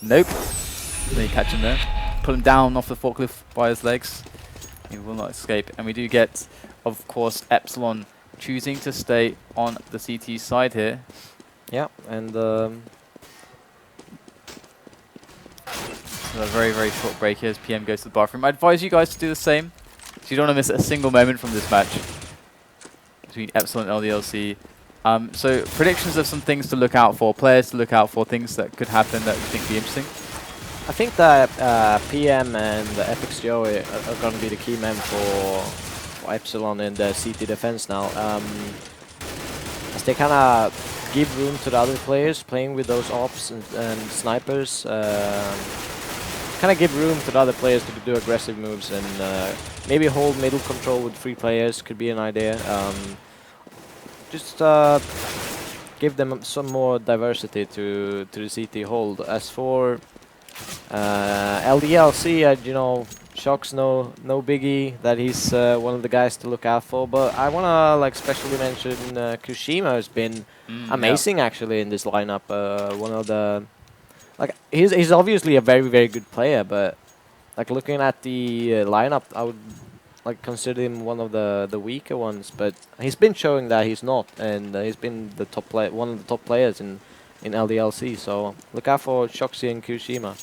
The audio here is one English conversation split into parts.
Nope. Then you catch him there. Pull him down off the forklift by his legs. He will not escape. And we do get, of course, Epsilon choosing to stay on the CT side here. Yeah, and So a very, very short break here as PM goes to the bathroom. I advise you guys to do the same, so you don't want to miss a single moment from this match between Epsilon and LDLC. So predictions of some things to look out for, players to look out for, things that could happen that you think would be interesting. I think that PM and the FXGO are going to be the key men for Epsilon in the CT defense now. As they kind of give room to the other players playing with those ops and snipers. Kind of give room to the other players to do aggressive moves and maybe hold middle control with 3 players could be an idea. Just give them some more diversity to the CT hold. As for LDLC, you know, Shock's no biggie that he's one of the guys to look out for. But I wanna like specially mention Kushima has been amazing actually in this lineup. One of the he's obviously a very good player, but like looking at the lineup, I would like consider him one of the weaker ones. But he's been showing that he's not, and he's been the one of the top players in LDLC. So look out for Shoxy and Kushima.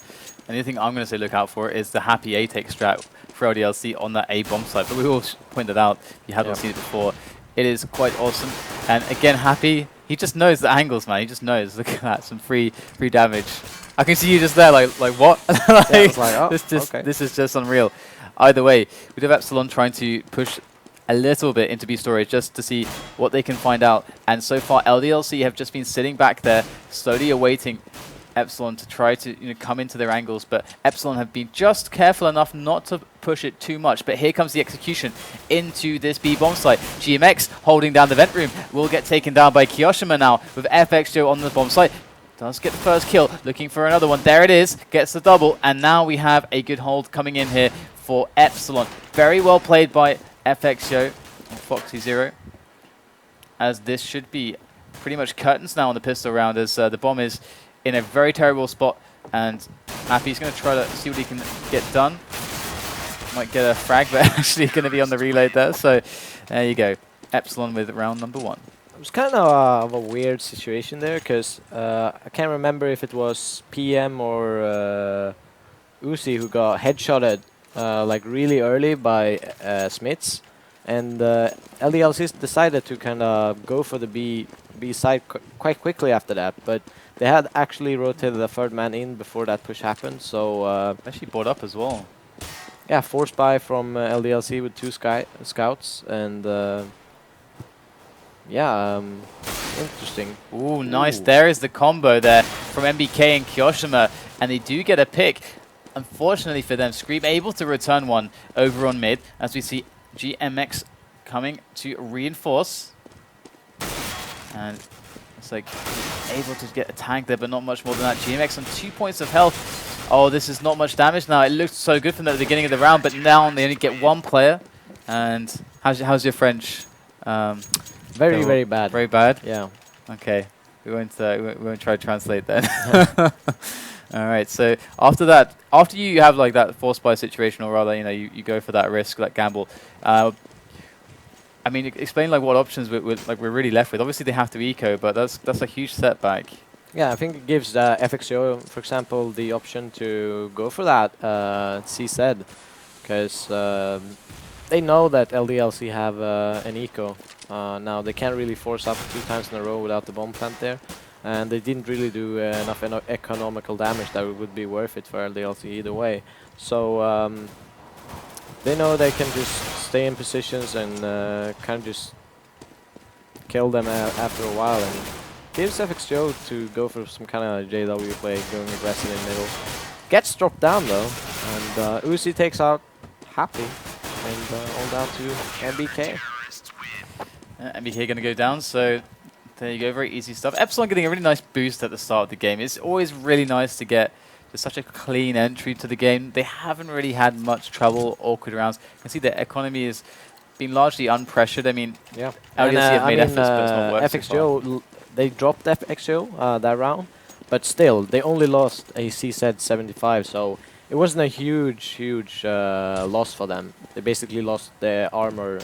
And the thing I'm going to say look out for is the Happy A-Take strat for LDLC on that A bomb site. But we all pointed out, if you haven't seen it before, it is quite awesome. And again, Happy, he just knows the angles, man. He just knows. Look at that, some free damage. I can see you just there, like what? Like, oh, this is just unreal. Either way, we have Epsilon trying to push a little bit into B storage just to see what they can find out. And so far, LDLC have just been sitting back there, slowly awaiting Epsilon to try to come into their angles. But Epsilon have been just careful enough not to push it too much. But here comes the execution into this B bomb site. GMX holding down the vent room will get taken down by Kiyoshima now with FXJO on the bomb site. Does get the first kill, looking for another one. There it is, gets the double, and now we have a good hold coming in here for Epsilon. Very well played by FXJO and Foxy Zero, as this should be pretty much curtains now on the pistol round, as the bomb is in a very terrible spot, and Happy's going to try to see what he can get done. Might get a frag, but actually going to be on the reload there, so there you go. Epsilon with round number 1. It was kind of a weird situation there, because I can't remember if it was PM or Uzi who got headshotted like really early by Smits, and LDLC decided to kind of go for the B side quite quickly after that, but they had actually rotated the 3rd man in before that push happened, so Actually bought up as well. yeah, force buy from LDLC with 2 scouts, and yeah, interesting. Ooh, nice. There is the combo there from MBK and Kiyoshima, and they do get a pick. Unfortunately for them, Scream able to return one over on mid, as we see GMX coming to reinforce. And it's like able to get a tank there, but not much more than that. GMX on 2 points of health. Oh, this is not much damage now. It looked so good from the beginning of the round, but now they only get 1 player. And how's your French? Very bad. Very bad? Yeah. Okay. We won't try to translate then. All right. So after that, after you have like that force buy situation, or rather, you go for that risk, that gamble. I mean, explain like what options we're really left with. Obviously, they have to eco, but that's a huge setback. Yeah, I think it gives FXO, for example, the option to go for that CZ, because they know that LDLC have an eco. Now they can't really force up 2 times in a row without the bomb plant there, and they didn't really do enough economical damage that it would be worth it for LDLC either way. So they know they can just stay in positions and kind of just kill them after a while, and gives FXO to go for some kind of JW play, going aggressive in middle. Gets dropped down though, and Uzi takes out Happy, and all down to MBK. MBK going to go down, so there you go, very easy stuff. Epsilon getting a really nice boost at the start of the game. It's always really nice to get just such a clean entry to the game. They haven't really had much trouble, awkward rounds. You can see the economy has been largely unpressured. I mean, yeah, LDLC have made efforts, but it's not worked FXO, they dropped FXO that round, but still, they only lost a CZ 75, so it wasn't a huge loss for them. They basically lost their armor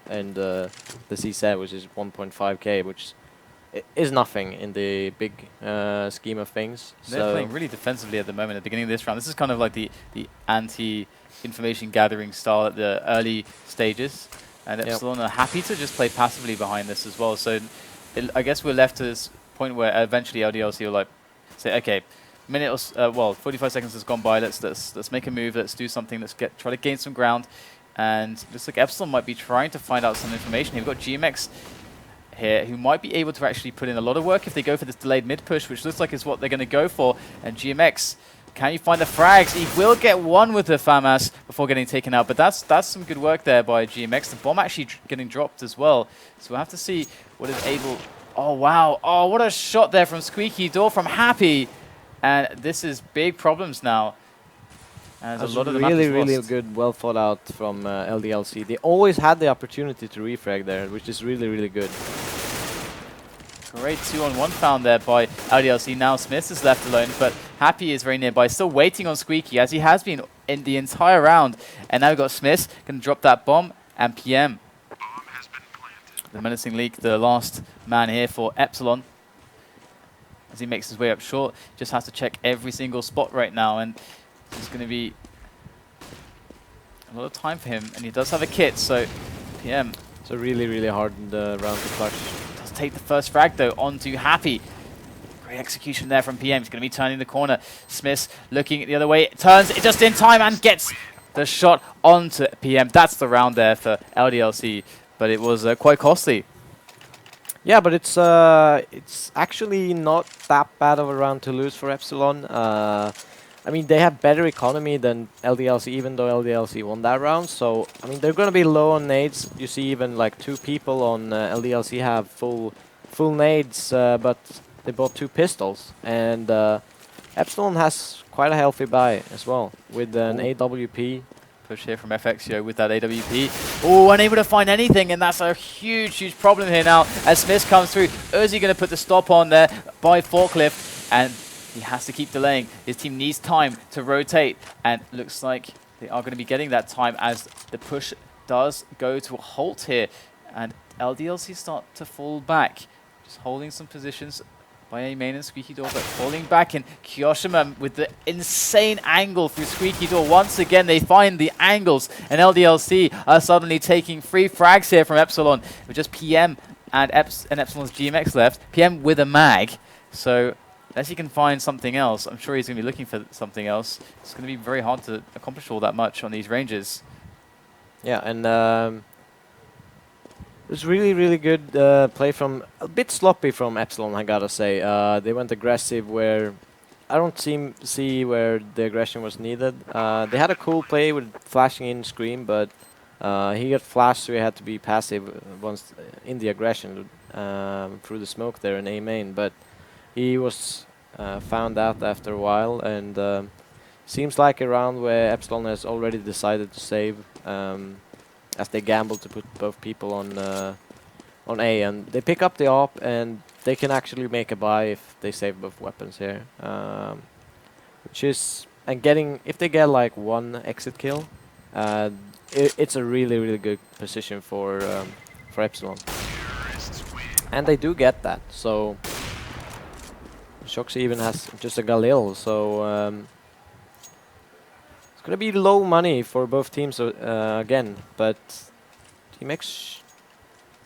and the CZ, which is 1.5k, which is nothing in the big scheme of things. They're playing really defensively at the moment at the beginning of this round. This is kind of like the anti-information gathering style at the early stages. And Epsilon are happy to just play passively behind this as well. So I guess we're left to this point where eventually LDLC will like say, okay, minute or well, 45 seconds has gone by. Let's make a move. Let's do something. Let's try to gain some ground. And looks like Epsilon might be trying to find out some information. We've got GMX here, who might be able to actually put in a lot of work if they go for this delayed mid push, which looks like is what they're going to go for. And GMX, can you find the frags? He will get one with the FAMAS before getting taken out, but that's some good work there by GMX. The bomb actually getting dropped as well, so we'll have to see what is able. Oh wow! Oh, what a shot there from Squeaky Door from Happy, and this is big problems now. And a lot of the map is really lost. good, well thought out from LDLC. They always had the opportunity to refrag there, which is really good. Great 2-on-1 found there by LDLC. Now Smith is left alone, but Happy is very nearby, still waiting on Squeaky, as he has been in the entire round. And now we've got Smith, going to drop that bomb, and PM. The menacing leak, the last man here for Epsilon. As he makes his way up short, just has to check every single spot right now, and there's going to be a lot of time for him, and he does have a kit, so PM. So really hard in the round to clutch. Does take the first frag though onto Happy. Great execution there from PM. He's going to be turning the corner. Smith looking the other way, turns it just in time and gets the shot onto PM. That's the round there for LDLC, but it was quite costly. Yeah, but it's actually not that bad of a round to lose for Epsilon. I mean, they have better economy than LDLC, even though LDLC won that round. So, I mean, they're going to be low on nades. You see even like 2 people on LDLC have full nades, but they bought 2 pistols. And Epsilon has quite a healthy buy as well, with an AWP. Push here from FXio with that AWP. Oh, unable to find anything, and that's a huge problem here now as Smith comes through. Uzi going to put the stop on there by Forklift, and he has to keep delaying. His team needs time to rotate, and looks like they are going to be getting that time as the push does go to a halt here, and LDLC start to fall back. Just holding some positions by A main and Squeaky Door, but falling back in. Kyoshima with the insane angle through Squeaky Door. Once again, they find the angles, and LDLC are suddenly taking 3 frags here from Epsilon, with just PM and Epsilon's GMX left. PM with a mag, so unless he can find something else, I'm sure he's going to be looking for something else. It's going to be very hard to accomplish all that much on these ranges. Yeah, and it was really good play from, a bit sloppy from Epsilon, I gotta say. They went aggressive where I don't see where the aggression was needed. They had a cool play with flashing in Scream, but he got flashed, so he had to be passive once in the aggression through the smoke there in A main. But he was found out after a while, and seems like a round where Epsilon has already decided to save. As they gamble to put both people on A, and they pick up the op, and they can actually make a buy if they save both weapons here, which is, and getting, if they get like 1 exit kill, it's a really good position for Epsilon, and they do get that. So Shoxy even has just a Galil, so gonna be low money for both teams again, but Team X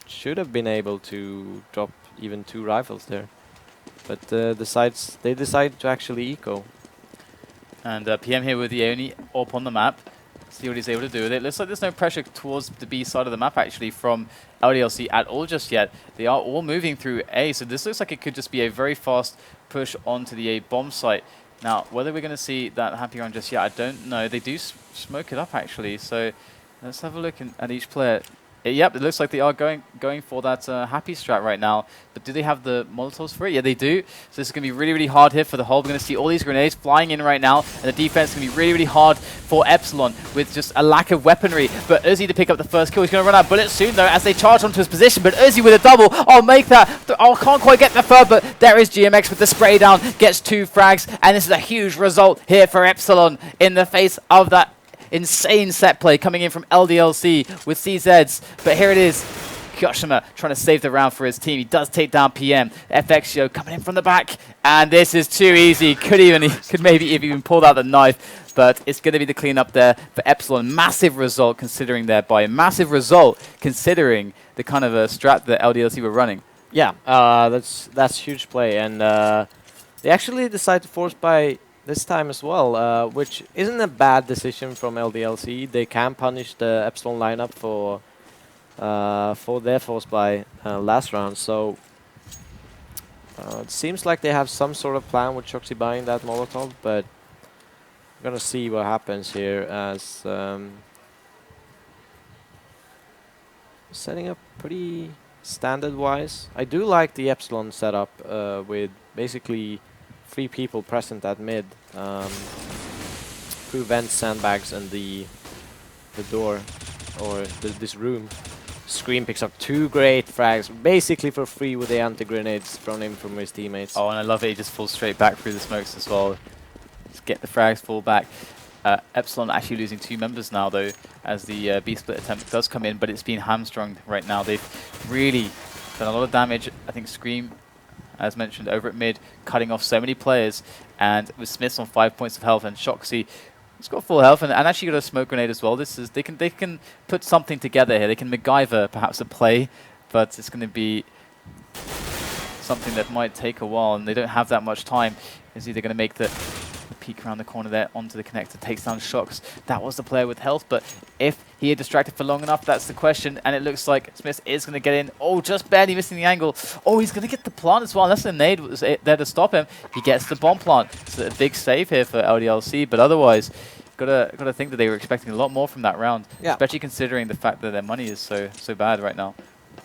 should have been able to drop even 2 rifles there, but they decide to actually eco. And PM here with the only AWP on the map. See what he's able to do with it. Looks like there's no pressure towards the B side of the map actually from LDLC at all just yet. They are all moving through A, so this looks like it could just be a very fast push onto the A bomb site. Now, whether we're going to see that happy round just yet, I don't know. They do smoke it up, actually. So let's have a look at each player. Yep, it looks like they are going for that happy strat right now. But do they have the Molotovs for it? Yeah, they do. So this is going to be really, really hard here for the Hull. We're going to see all these grenades flying in right now. And the defense is going to be really, really hard for Epsilon with just a lack of weaponry. But Uzi to pick up the first kill. He's going to run out of bullets soon, though, as they charge onto his position. But Uzi with a double. I'll make that. Oh, can't quite get the third, but there is GMX with the spray down. Gets 2 frags. And this is a huge result here for Epsilon in the face of that insane set play coming in from LDLC with CZs, but here it is. Kyoshima trying to save the round for his team. He does take down PM. FXio coming in from the back, and this is too easy. Could maybe even pulled out the knife, but it's going to be the cleanup there for Epsilon. Massive result considering their buy. Massive result considering the kind of a strat that LDLC were running. Yeah, that's huge play, and they actually decided to force buy this time as well, which isn't a bad decision from LDLC. They can punish the Epsilon lineup for their force buy last round. So it seems like they have some sort of plan with Shoxy buying that Molotov, but we're gonna see what happens here as setting up pretty standard-wise. I do like the Epsilon setup with basically 3 people present at mid, through vents, sandbags, and the door, or this room. Scream picks up 2 great frags, basically for free with the anti-grenades from his teammates. Oh, and I love it. He just falls straight back through the smokes as well. Just get the frags, fall back. Epsilon actually losing 2 members now, though, as the B-split attempt does come in, but it's been hamstrung right now. They've really done a lot of damage. I think Scream, as mentioned, over at mid, cutting off so many players, and with Smiths on 5 points of health, and Shoxy, he's got full health, and actually got a smoke grenade as well. This is they can put something together here. They can MacGyver perhaps a play, but it's going to be something that might take a while, and they don't have that much time. Is either going to make the peek around the corner there onto the connector, takes down Shocks. That was the player with health, but if he had distracted for long enough, that's the question, and it looks like Smith is going to get in. Oh, just barely missing the angle. Oh, he's going to get the plant as well, unless the nade was there to stop him. He gets the bomb plant. It's a big save here for LDLC, but otherwise, gotta think that they were expecting a lot more from that round, especially considering the fact that their money is so bad right now.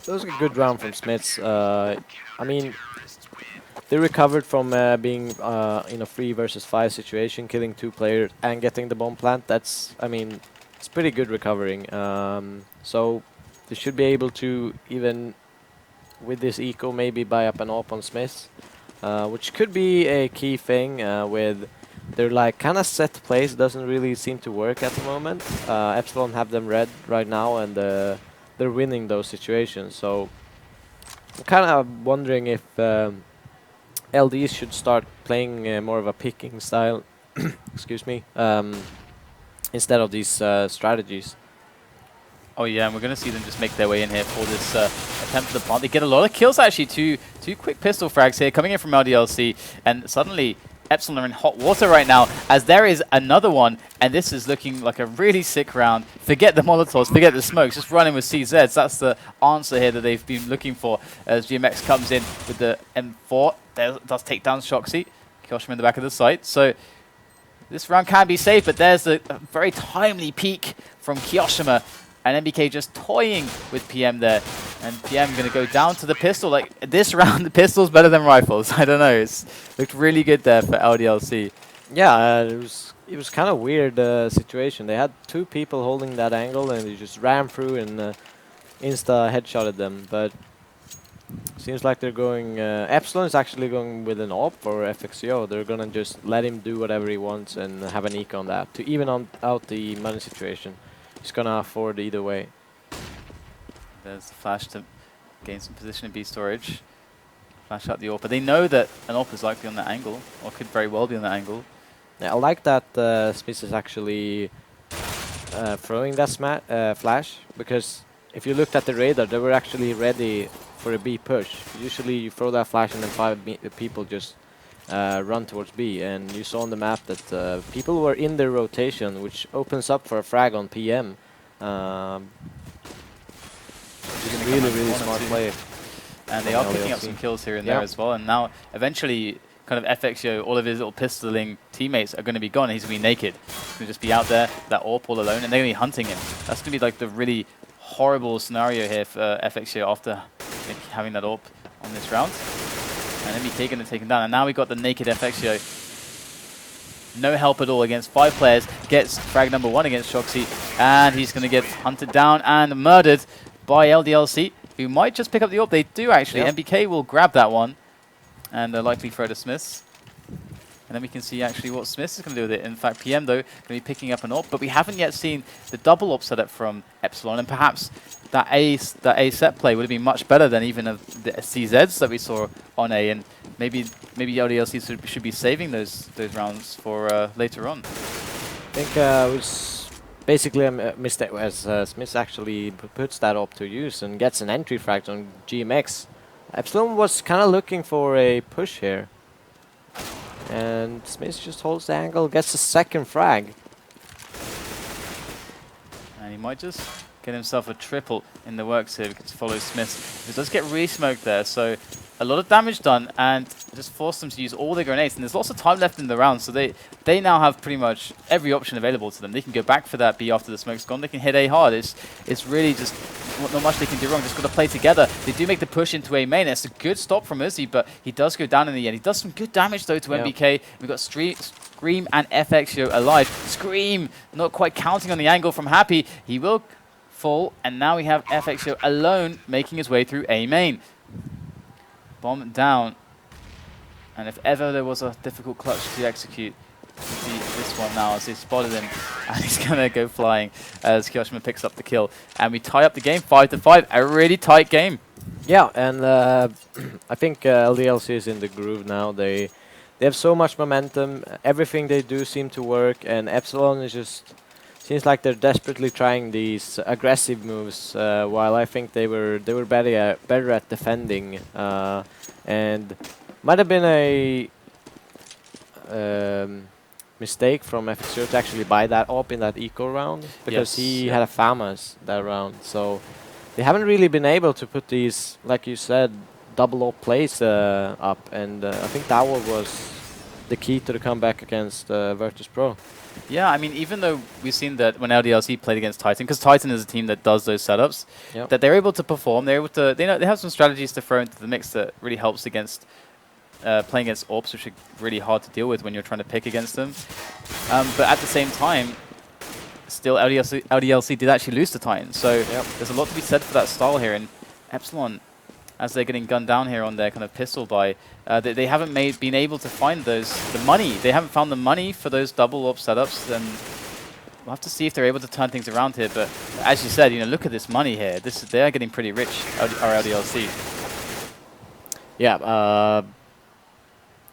That was a good round from Smiths. I mean, they recovered from being in a 3 versus 5 situation, killing 2 players and getting the bomb plant. That's, I mean, it's pretty good recovering. So they should be able to, even with this eco, maybe buy up an AWP on Smiths, which could be a key thing with their like kind of set plays. Doesn't really seem to work at the moment. Epsilon have them red right now, and they're winning those situations. So I'm kind of wondering if LDs should start playing more of a picking style, excuse me, instead of these strategies. Oh yeah, and we're going to see them just make their way in here for this attempt for the plant. They get a lot of kills actually, two quick pistol frags here coming in from LDLC, and suddenly Epsilon are in hot water right now, as there is another one, and this is looking like a really sick round. Forget the Molotovs, forget the smokes, just running with CZs. That's the answer here that they've been looking for, as GMX comes in with the M4. There does take down Shoxy. Kyoshima in the back of the site. So this round can be safe, but there's a very timely peek from Kyoshima, and MBK just toying with PM there. And PM going to go down to the pistol. Like, this round, the pistol's better than rifles. I don't know. It's looked really good there for LDLC. Yeah, it was kind of weird situation. They had 2 people holding that angle, and they just ran through and insta headshotted them. But seems like they're going... Epsilon is actually going with an AWP for FXO. They're going to just let him do whatever he wants and have an eco on that to even out the money situation. He's going to afford either way. There's the flash to gain some position in B storage. Flash out the AWP. But they know that an AWP is likely on that angle, or could very well be on that angle. Yeah, I like that Smith is actually throwing that flash, because if you looked at the radar, they were actually ready for a B push. Usually you throw that flash and then 5 people just run towards B, and you saw on the map that people were in their rotation, which opens up for a frag on PM. Really smart play. And they are picking up some kills here and there as well, and now eventually kind of FXO, all of his little pistoling teammates are going to be gone, and he's going to be naked. He's going to just be out there, that AWP all alone, and they're going to be hunting him. That's going to be like the really horrible scenario here for FXO after having that AWP on this round. And MBK going to take him down. And now we got the naked FXO. No help at all against 5 players. Gets frag number 1 against Shoxy. And he's going to get hunted down and murdered by LDLC, who might just pick up the AWP. They do actually. Yep. MBK will grab that one. And likely throw to Smiths. And then we can see actually what Smiths is going to do with it. In fact, PM, though, going to be picking up an AWP. But we haven't yet seen the double AWP setup from Epsilon. And perhaps that A set play would have been much better than even the CZs that we saw on A. And maybe LDLC should be saving those rounds for later on. I think it was basically a mistake as Smith actually puts that AWP to use and gets an entry frag on GMX. Epsilon was kind of looking for a push here. And Smith just holds the angle, gets a second frag. And he might just get himself a triple in the works here because follow Smith. He does get re-smoked there, so a lot of damage done and just force them to use all their grenades. And there's lots of time left in the round, so they now have pretty much every option available to them. They can go back for that B after the smoke's gone. They can hit A hard. It's really just not much they can do wrong. Just got to play together. They do make the push into A main. It's a good stop from Uzi, but he does go down in the end. He does some good damage though to MBK. We've got Scream and FXO alive. Scream not quite counting on the angle from Happy. He will fall, and now we have FXO alone making his way through A main. Bomb down, and if ever there was a difficult clutch to execute, see this one now as they spotted him, and he's gonna go flying as Kyoshima picks up the kill, and we tie up the game 5-5. A really tight game. Yeah, and I think LDLC is in the groove now. They have so much momentum. Everything they do seems to work, and Epsilon is just seems like they're desperately trying these aggressive moves, while I think they were better at defending, and might have been a mistake from FXO to actually buy that AWP in that eco round, because he had a FAMAS that round. So they haven't really been able to put these, like you said, double AWP plays up, and I think that one was the key to the comeback against Virtus Pro. Yeah, I mean, even though we've seen that when LDLC played against Titan, because Titan is a team that does those setups, that they're able to perform. They're able to, they have some strategies to throw into the mix that really helps against playing against AWPs, which are really hard to deal with when you're trying to pick against them. But at the same time, still LDLC did actually lose to Titan, so there's a lot to be said for that style here. And Epsilon, as they're getting gunned down here on their kind of pistol buy, they haven't been able to find the money. They haven't found the money for those double AWP setups, and we'll have to see if they're able to turn things around here. But as you said, look at this money here. They are getting pretty rich, our LDLC. Yeah,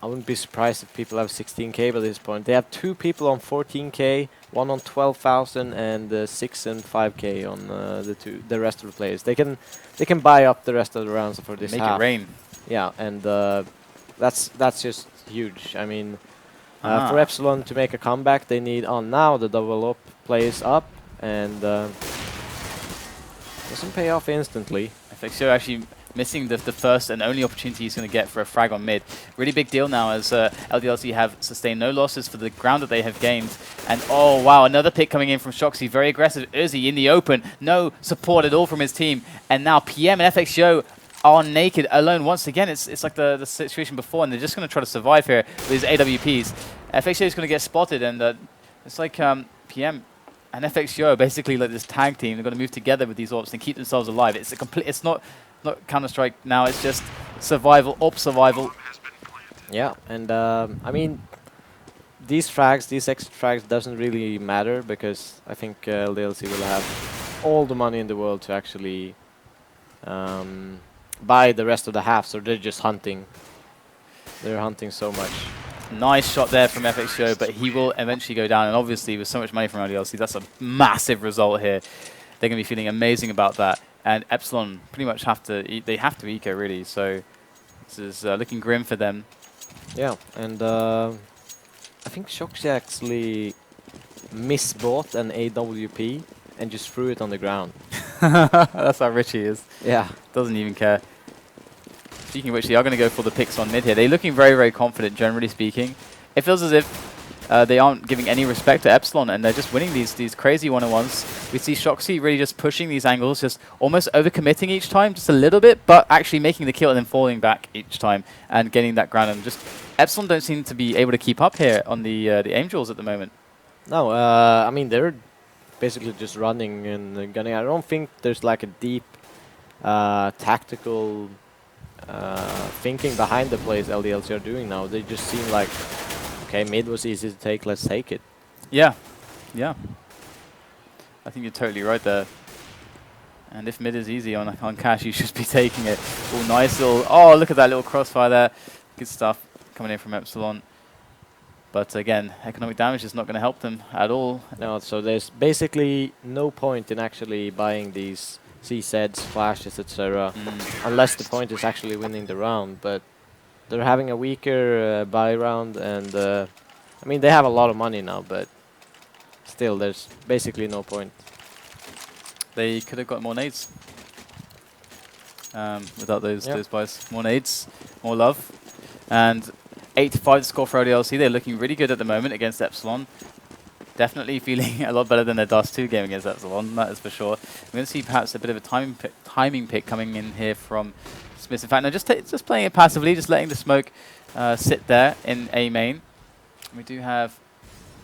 I wouldn't be surprised if people have 16k by this point. They have 2 people on 14k, 1 on 12,000, and 6 and 5k on the rest of the players. They can buy up the rest of the rounds for this Make half. it rain. Yeah, and that's just huge. I mean, for Epsilon to make a comeback, they need now the double up plays up, and doesn't pay off instantly. FXO actually missing the first and only opportunity he's going to get for a frag on mid. Really big deal now, as LDLC have sustained no losses for the ground that they have gained. And oh wow, another pick coming in from Shoxy, very aggressive. Uzi in the open, no support at all from his team. And now PM and FXO are naked, alone once again. It's like the situation before, and they're just going to try to survive here with his AWPs. FXO is going to get spotted, and it's like PM and FXO are basically like this tag team. They're going to move together with these AWPs and keep themselves alive. It's a complete. It's not Counter-Strike now, it's just survival, AWP survival. Yeah, and I mean, these extra frags doesn't really matter, because I think LDLC will have all the money in the world to actually buy the rest of the half, so they're just hunting. They're hunting so much. Nice shot there from FXO, but he will eventually go down, and obviously with so much money from LDLC, that's a massive result here. They're going to be feeling amazing about that. And Epsilon pretty much have to eco really, so this is looking grim for them. Yeah, and I think Shoxy actually misbought an AWP and just threw it on the ground. That's how rich he is. Yeah. Doesn't even care. Speaking of which, they are going to go for the picks on mid here. They're looking very, very confident, generally speaking. It feels as if they aren't giving any respect to Epsilon, and they're just winning these crazy one-on-ones. We see Shoxy really just pushing these angles, just almost overcommitting each time, just a little bit, but actually making the kill and then falling back each time and getting that ground. And just Epsilon don't seem to be able to keep up here on the Angels at the moment. No, I mean, they're basically just running and gunning. I don't think there's like a deep tactical thinking behind the plays LDLC are doing now. They just seem like, okay, mid was easy to take, let's take it. Yeah, yeah. I think you're totally right there. And if mid is easy on Cash, you should be taking it. Oh, nice little, oh, look at that little crossfire there. Good stuff coming in from Epsilon. But again, economic damage is not going to help them at all. No, so there's basically no point in actually buying these CZs, flashes, etc. Unless the point is actually winning the round. But they're having a weaker buy round, and I mean, they have a lot of money now, but still, there's basically no point. They could have got more nades without those buys. More nades, more love. And 8-5 the score for LDLC. They're looking really good at the moment against Epsilon. Definitely feeling a lot better than their Dust 2 game against Epsilon, that is for sure. We're going to see perhaps a bit of a timing pick coming in here from Smith. In fact, no, just playing it passively, just letting the smoke sit there in A main. We do have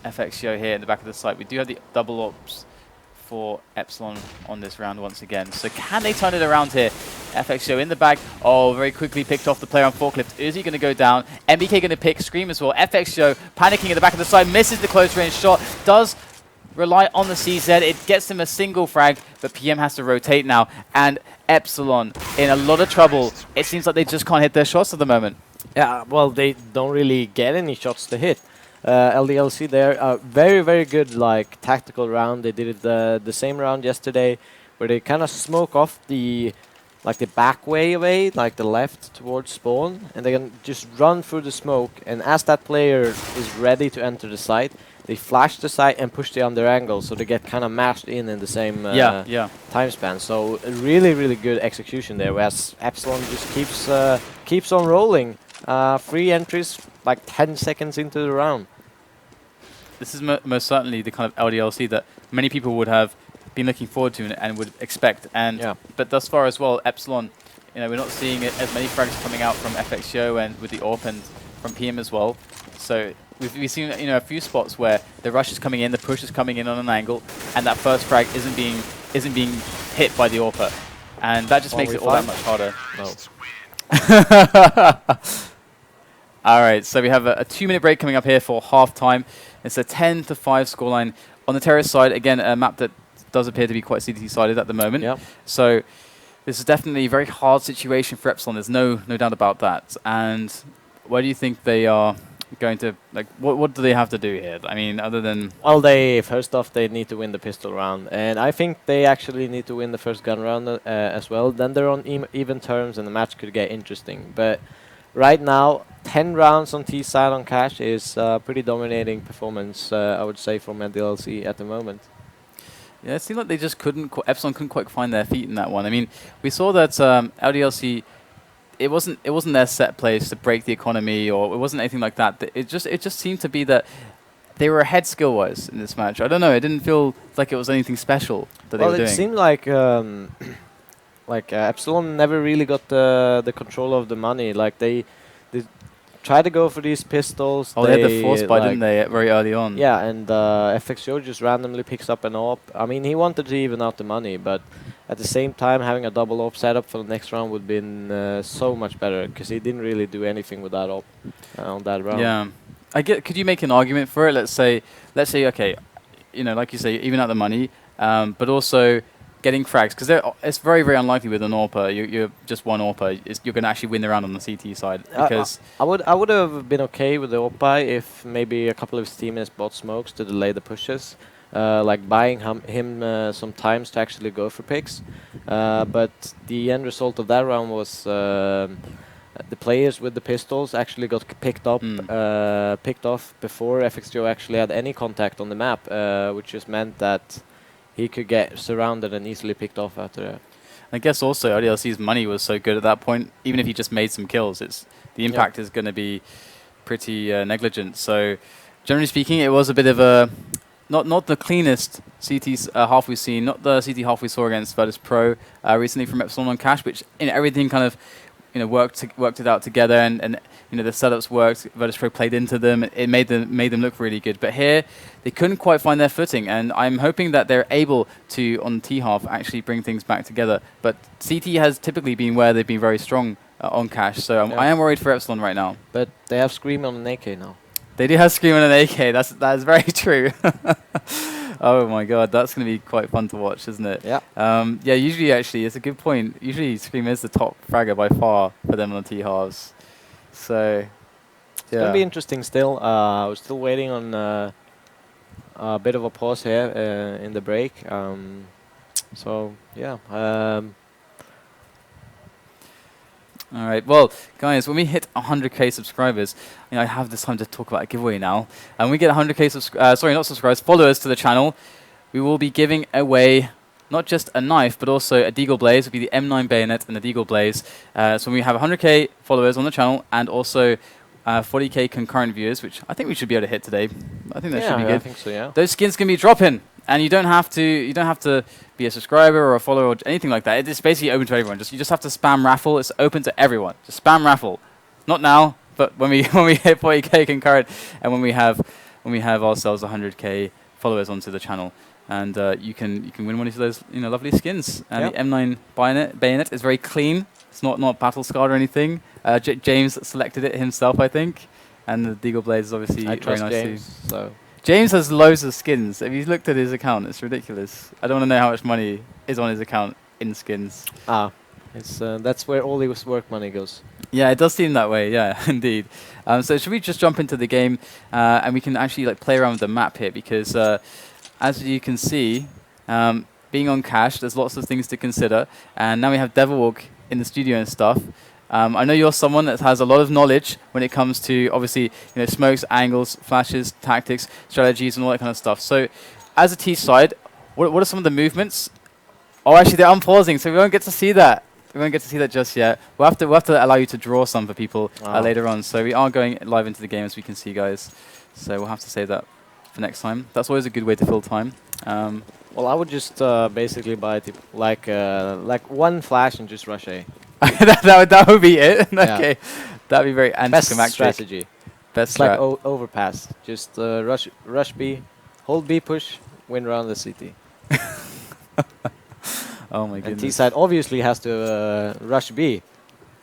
FXGO here in the back of the site. We do have the double ops for Epsilon on this round once again. So can they turn it around here? FXGO in the bag. Oh, very quickly picked off the player on Forklift. Uzi going to go down. MBK going to pick Scream as well. FXGO panicking in the back of the side. Misses the close range shot. Does rely on the CZ. It gets him a single frag, but PM has to rotate now. And Epsilon in a lot of trouble. It seems like they just can't hit their shots at the moment. Yeah, well, they don't really get any shots to hit. LDLC there, very, very good like tactical round. They did it the same round yesterday, where they kind of smoke off the back way away, like the left towards spawn, and they can just run through the smoke. And as that player is ready to enter the site, they flash the site and push the under angle, so they get kind of mashed in the same time span. So really, really good execution there. Whereas Epsilon just keeps on rolling. 3 entries, like 10 seconds into the round. This is most certainly the kind of LDLC that many people would have been looking forward to and would expect. And but thus far as well, Epsilon, we're not seeing as many frags coming out from FXGO and with the AWP and from PM as well. So we've seen a few spots where the rush is coming in, the push is coming in on an angle, and that first frag isn't being hit by the AWPer, and that just makes it all that much harder. No. All right, so we have a 2-minute break coming up here for half-time. It's a 10-5 scoreline. On the terrace side, again, a map that does appear to be quite CDT-sided at the moment. Yep. So this is definitely a very hard situation for Epsilon. There's no doubt about that. And where do you think they are going to, what do they have to do here? I mean, other than... Well, first off, they need to win the pistol round. And I think they actually need to win the first gun round as well. Then they're on even terms and the match could get interesting. But right now, 10 rounds on T side on Cash is pretty dominating performance, I would say, from LDLC at the moment. Yeah, it seemed like they just Epsilon couldn't quite find their feet in that one. I mean, we saw that LDLC, it wasn't their set plays to break the economy, or it wasn't anything like that. It just seemed to be that they were ahead skill-wise in this match. I don't know. It didn't feel like it was anything special that they were doing. Well, it seemed like Epsilon never really got the control of the money. Like they try to go for these pistols. Oh, they had the force buy, didn't they, very early on? Yeah, and FXGO just randomly picks up an AWP. I mean, he wanted to even out the money, but at the same time, having a double AWP setup for the next round would have been so much better, because he didn't really do anything with that AWP on that round. Yeah, could you make an argument for it? Let's say, okay, like you say, even out the money, but also getting frags, because it's very, very unlikely with an AWPer. You're just one AWPer. You're going to actually win the round on the CT side. Because I would have been okay with the AWP if maybe a couple of his teammates bought smokes to delay the pushes, like buying him some times to actually go for picks. But the end result of that round was the players with the pistols actually got picked off before FXGO actually had any contact on the map, which just meant that he could get surrounded and easily picked off after that. I guess also LDLC's money was so good at that point, even if he just made some kills, the impact is going to be pretty negligent. So generally speaking, it was a bit of a not the cleanest CT half we've seen, not the CT half we saw against Virtus Pro recently from Epsilon on Cash, which everything kind of worked it out together, and the setups worked. Virtus Pro played into them. It made them look really good. But here, they couldn't quite find their footing, and I'm hoping that they're able to, on T half, actually bring things back together. But CT has typically been where they've been very strong on Cash, so I am worried for Epsilon right now. But they have Scream on an AK now. They do have Scream on an AK. That is very true. Oh my god, that's going to be quite fun to watch, isn't it? Yeah. Yeah, usually actually, it's a good point. Usually Scream is the top fragger by far for them on the T-halves. So, it's going to be interesting still. We're still waiting on a bit of a pause here in the break. So, yeah. All right, well, guys, when we hit 100k subscribers, I have this time to talk about a giveaway now. And we get 100k followers to the channel, we will be giving away not just a knife, but also a Deagle Blaze. It will be the M9 bayonet and the Deagle Blaze. So when we have 100k followers on the channel and also 40k concurrent viewers, which I think we should be able to hit today. I think that should be good. I think so, yeah. Those skins can be dropping, and you don't have to be a subscriber or a follower or anything like that. It's basically open to everyone. You just have to spam raffle. It's open to everyone. Just spam raffle. Not now, but when we hit 40k concurrent and when we have ourselves 100k followers onto the channel, and you can win one of those lovely skins. And the M9 bayonet is very clean. It's not battle scarred or anything. James selected it himself, I think, and the Deagle Blaze is obviously very nice James, too. so. James has loads of skins. If you looked at his account, it's ridiculous. I don't want to know how much money is on his account in skins. It's that's where all his work money goes. Yeah, it does seem that way. Yeah, indeed. So should we just jump into the game and we can actually play around with the map here, because as you can see, being on Cash, there's lots of things to consider, and now we have Devilwalk in the studio and stuff. I know you're someone that has a lot of knowledge when it comes to, obviously, smokes, angles, flashes, tactics, strategies, and all that kind of stuff. So, as a T side, what are some of the movements? Oh, actually, they're unpausing, so we won't get to see that. We won't get to see that just yet. We'll have to allow you to draw some for people later on. So we are going live into the game, as we can see, guys. So we'll have to save that for next time. That's always a good way to fill time. Well, I would just basically buy like one flash and just rush A. that would be it. Okay, that'd be very anticlimactic. Best strategy. Best like overpass. Just rush B, hold B push, win round the CT. Oh my goodness. And T side obviously has to rush B.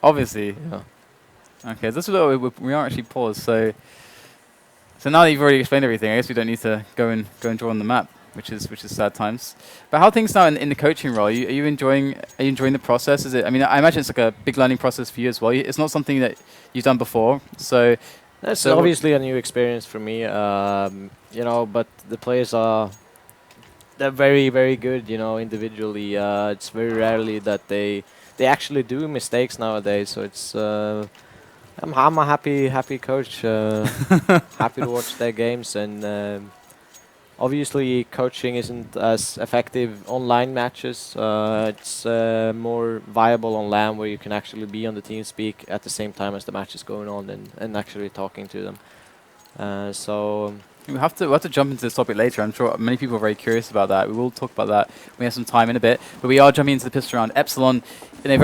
Obviously. Yeah. Okay, this is what we are actually paused. So now that you've already explained everything, I guess we don't need to go and draw on the map, which is sad times. But how are things now in the coaching role? Are you enjoying the process? Is it? I mean, I imagine it's like a big learning process for you as well. It's not something that you've done before, so that's obviously a new experience for me. But the players they're very, very good. Individually, it's very rarely that they actually do mistakes nowadays. So it's I'm a happy coach. Happy to watch their games, and obviously coaching isn't as effective online matches. It's more viable on LAN, where you can actually be on the TeamSpeak at the same time as the match is going on and actually talking to them. So we'll have to jump into this topic later. I'm sure many people are very curious about that. We will talk about that when we have some time in a bit. But we are jumping into the pistol round. Epsilon in a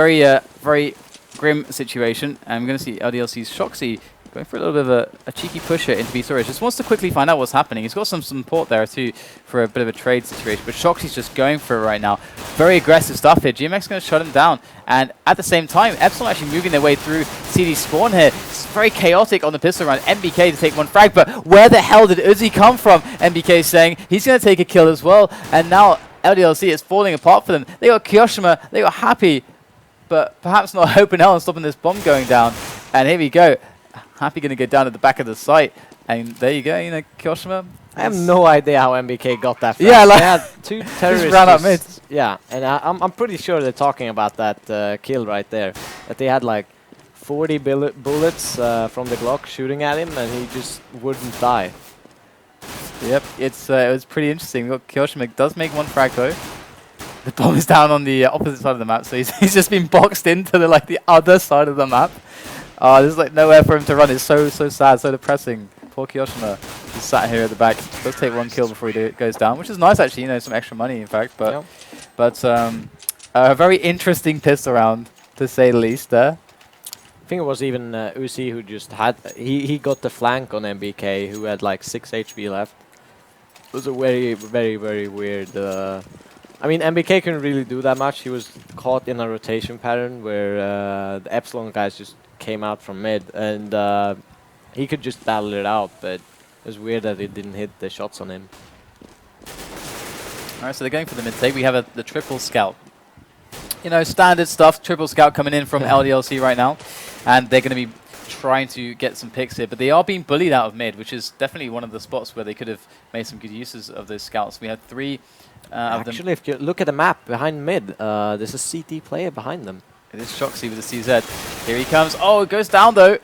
very grim situation, and we're going to see LDLC's Shoxy going for a little bit of a cheeky pusher into B storage. Just wants to quickly find out what's happening. He's got some support there too for a bit of a trade situation, but Shoxy's just going for it right now. Very aggressive stuff here. GMX going to shut him down, and at the same time, Epsilon actually moving their way through CD spawn here. It's very chaotic on the pistol round. MBK to take one frag, but where the hell did Uzi come from? MBK saying he's going to take a kill as well, and now LDLC is falling apart for them. They got Kyoshima, they got Happy, but perhaps not Hope and Hell on stopping this bomb going down. And here we go. Happy going to get down at the back of the site, and there you go. Kyoshima. I have no idea how MBK got that. Yeah, they had two terrorists. Just ran up mid. Yeah, and I'm pretty sure they're talking about that kill right there. That they had like 40 bullets from the Glock shooting at him, and he just wouldn't die. Yep, it was pretty interesting. Kyoshima does make one frag though. The bomb is down on the opposite side of the map, so he's just been boxed into the other side of the map. There's nowhere for him to run. It's so sad, so depressing. Poor Kyoshima. Just sat here at the back. Does take one kill before he goes down, which is nice actually. You know, some extra money in fact. But a very interesting pistol round to say the least there. I think it was even Uzi who just had he got the flank on MBK, who had like 6 HP left. It was a very weird. I mean, MBK couldn't really do that much. He was caught in a rotation pattern where the Epsilon guys just came out from mid, and he could just battle it out. But it was weird that it didn't hit the shots on him. All right, so they're going for the mid take. We have the triple scout. You know, standard stuff. Triple scout coming in from LDLC right now, and they're going to be trying to get some picks here, but they are being bullied out of mid, which is definitely one of the spots where they could have made some good uses of those scouts. We had 3 of them. Actually, if you look at the map behind mid, there's a CT player behind them. It is Shoxy with the CZ. Here he comes. Oh, it goes down though,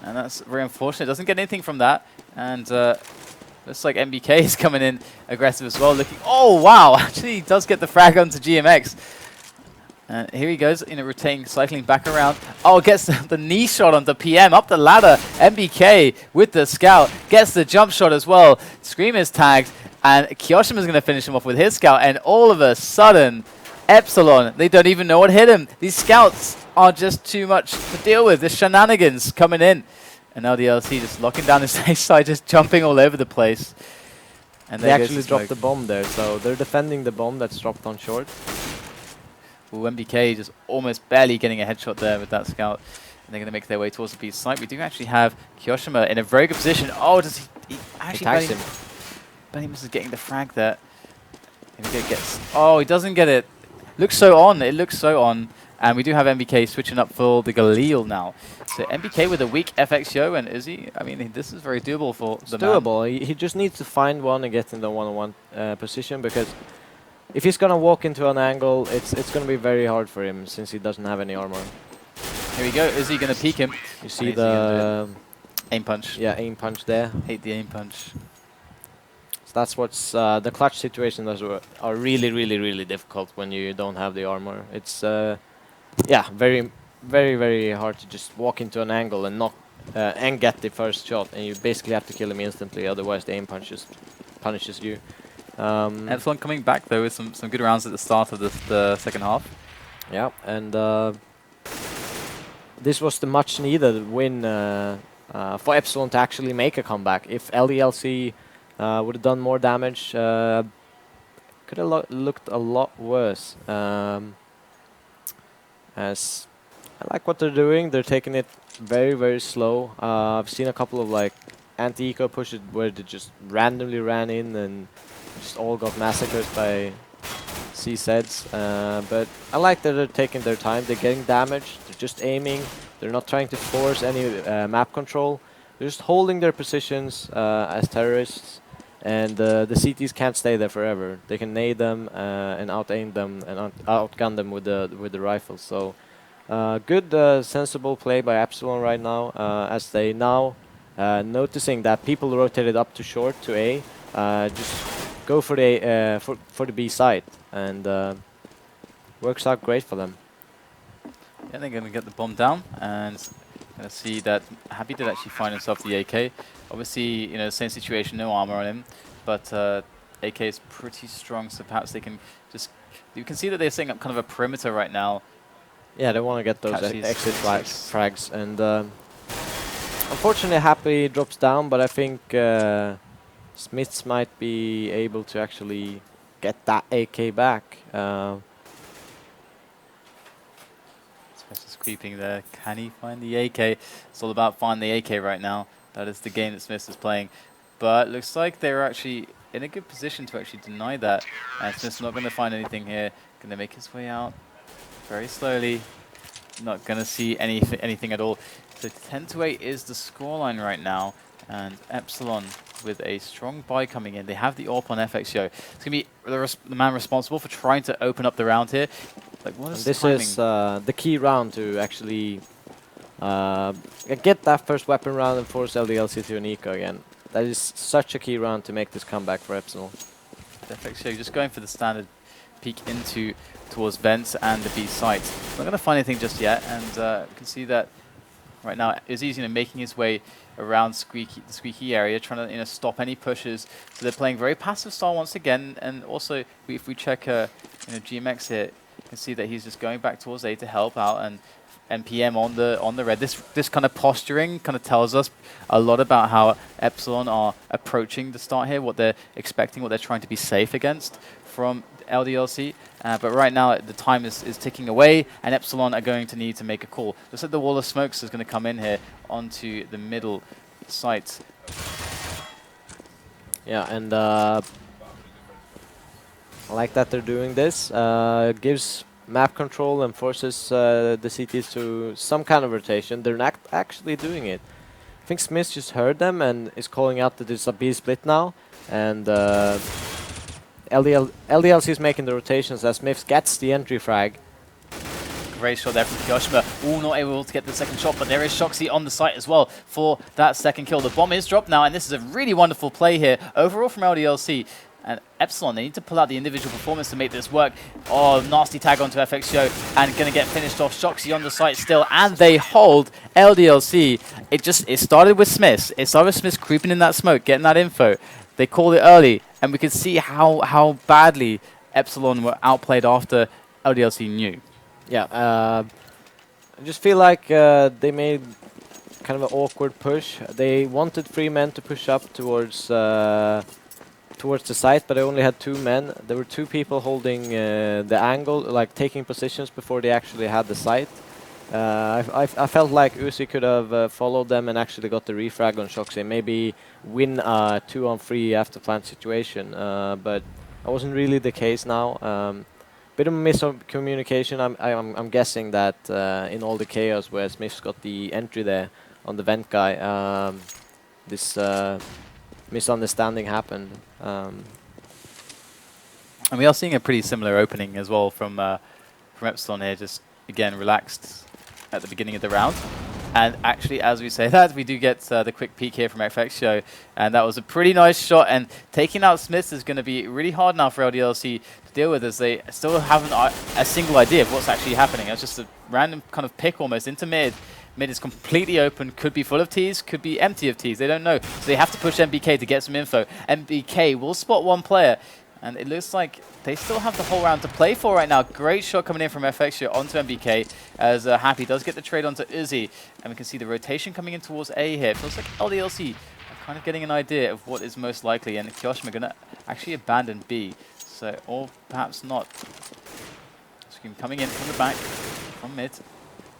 and that's very unfortunate. Doesn't get anything from that, and looks like MBK is coming in aggressive as well. Looking. Oh wow! Actually, he does get the frag onto GMX. And here he goes, you know, rotating, cycling back around. Oh, gets the knee shot onto PM, up the ladder. MBK with the scout, gets the jump shot as well. Scream is tagged, and Kyoshima's going to finish him off with his scout. And all of a sudden, Epsilon, they don't even know what hit him. These scouts are just too much to deal with. The shenanigans coming in. And now the LC just locking down his safe side, just jumping all over the place. And they actually dropped the bomb there, so they're defending the bomb that's dropped on short. Well, MBK just almost barely getting a headshot there with that scout. And they're going to make their way towards the B site. We do actually have Kyoshima in a very good position. Oh, does he actually tags him. Barely misses getting the frag there. MBK gets... Oh, he doesn't get it. Looks so on. It looks so on. And we do have MBK switching up for the Galil now. So MBK with a weak FXO and Uzi. I mean, this is very doable for the man. It's doable. He just needs to find one and get in the one-on-one position, because if he's gonna walk into an angle, it's gonna be very hard for him since he doesn't have any armor. Here we go. Is he gonna peek him? You see the aim punch. Yeah, aim punch there. Hate the aim punch. So that's what's the clutch situation. Those are really difficult when you don't have the armor. It's yeah, very hard to just walk into an angle and knock and get the first shot, and you basically have to kill him instantly. Otherwise, the aim punch just punishes you. Epsilon coming back though with some good rounds at the start of the second half. Yeah, and this was the much needed win for Epsilon to actually make a comeback. If LDLC would have done more damage, could have looked a lot worse. As I like what they're doing, they're taking it very slow. I've seen a couple of like anti-eco pushes where they just randomly ran in and just all got massacred by CZs, but I like that they're taking their time. They're getting damage, they're just aiming, they're not trying to force any map control. They're just holding their positions as terrorists, and the CTs can't stay there forever. They can nade them and out-aim them and outgun them with the rifles. So good sensible play by Epsilon right now, as they now noticing that people rotated up to short to A, just go for the for the B site, and works out great for them. Yeah, they're going to get the bomb down, and going to see that Happy did actually find himself the AK. Obviously, you know, same situation, no armor on him, but AK is pretty strong, so perhaps they can just... You can see that they're setting up kind of a perimeter right now. Yeah, they want to get those exit frags, and unfortunately Happy drops down, but I think Smiths might be able to actually get that AK back. Just creeping there. Can he find the AK? It's all about finding the AK right now. That is the game that Smiths is playing. But looks like they're actually in a good position to actually deny that. And Smith's not going to find anything here. Going to make his way out very slowly. Not going to see anything at all. So 10-8 is the scoreline right now. And Epsilon with a strong buy coming in. They have the AWP on FXO. It's going to be the man responsible for trying to open up the round here. Like, what is this timing? is the key round to actually get that first weapon round and force LDLC to an eco again. That is such a key round to make this comeback for Epsilon. FXO just going for the standard peek towards vents and the B site. Not going to find anything just yet, and you can see that Right now, Izzy's making his way around the squeaky area, trying to stop any pushes. So they're playing very passive style once again. And also, if we check GMX here, you can see that he's just going back towards A to help out, and NPM on the red. This kind of posturing kind of tells us a lot about how Epsilon are approaching the start here, what they're expecting, what they're trying to be safe against from LDLC. But right now, the time is ticking away, and Epsilon are going to need to make a call. Looks like the wall of smokes is going to come in here onto the middle site. Yeah, and I like that they're doing this. It gives map control and forces the CTs to some kind of rotation. They're not actually doing it. I think Smith just heard them and is calling out that there's a B split now, and LDLC is making the rotations as Smith gets the entry frag. Great shot there from Kyoshima. All not able to get the second shot, but there is Shoxy on the site as well for that second kill. The bomb is dropped now, and this is a really wonderful play here overall from LDLC. And Epsilon, they need to pull out the individual performance to make this work. Oh, nasty tag onto FXO, and going to get finished off. Shoxy on the site still, and they hold LDLC. It started with Smith. It started with Smith creeping in that smoke, getting that info. They called it early, and we could see how badly Epsilon were outplayed after LDLC knew. Yeah, I just feel like they made kind of an awkward push. They wanted 3 men to push up towards the site, but I only had 2 men. There were 2 people holding the angle, like taking positions before they actually had the site. I felt like Uzi could have followed them and actually got the refrag on Shoxy, maybe win a 2-on-3 after plant situation, but that wasn't really the case now. Bit of miscommunication. I'm guessing that in all the chaos where Smith's got the entry there on the vent guy, this misunderstanding happened. And we are seeing a pretty similar opening as well from Epsilon here, just again relaxed at the beginning of the round. And actually, as we say that, we do get the quick peek here from FXO, and that was a pretty nice shot. And taking out Smith is going to be really hard now for LDLC to deal with, as they still haven't a single idea of what's actually happening. It's just a random kind of pick almost into mid. Mid is completely open, could be full of Ts, could be empty of Ts, they don't know. So they have to push MBK to get some info. MBK will spot one player, and it looks like they still have the whole round to play for right now. Great shot coming in from FXO onto MBK, as Happy does get the trade onto Uzi. And we can see the rotation coming in towards A here. It feels like LDLC are kind of getting an idea of what is most likely, and Kyoshima going to actually abandon B. So, or perhaps not. Scream coming in from the back, from mid.